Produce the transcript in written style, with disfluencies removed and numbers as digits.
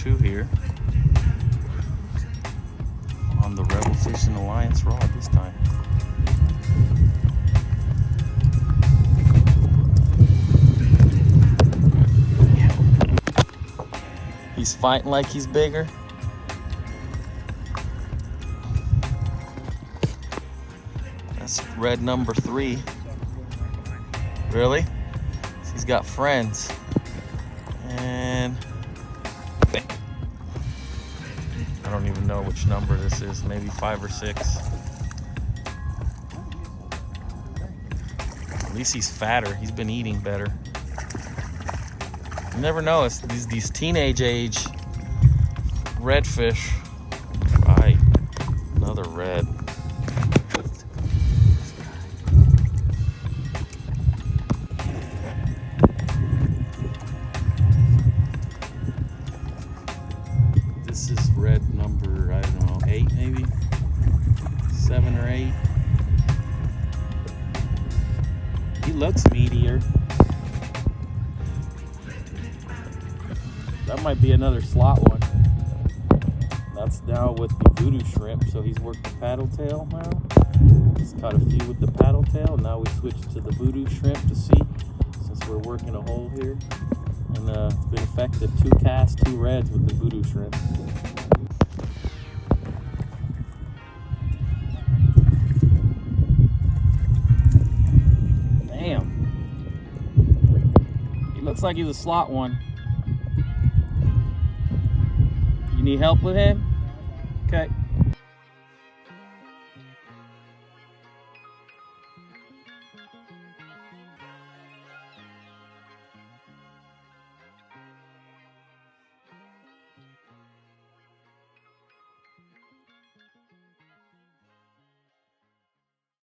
2 here on the Rebel Fishing Alliance rod this time. He's fighting like he's bigger. That's red number 3. Really? He's got friends. And I don't even know which number this is, maybe 5 or 6. At least he's fatter. He's been eating better. You never know, it's these teenage age redfish. Right, another red. This is red number, I don't know, 8 maybe? 7 or 8. He looks meatier. That might be another slot one. That's now with the voodoo shrimp, so he's worked the paddle tail now. He's caught a few with the paddle tail. Now we switched to the voodoo shrimp to see, since we're working a hole here. And it's been effective. 2 casts, 2 reds with the voodoo shrimp. Damn. He looks like he's a slot one. You need help with him? Okay.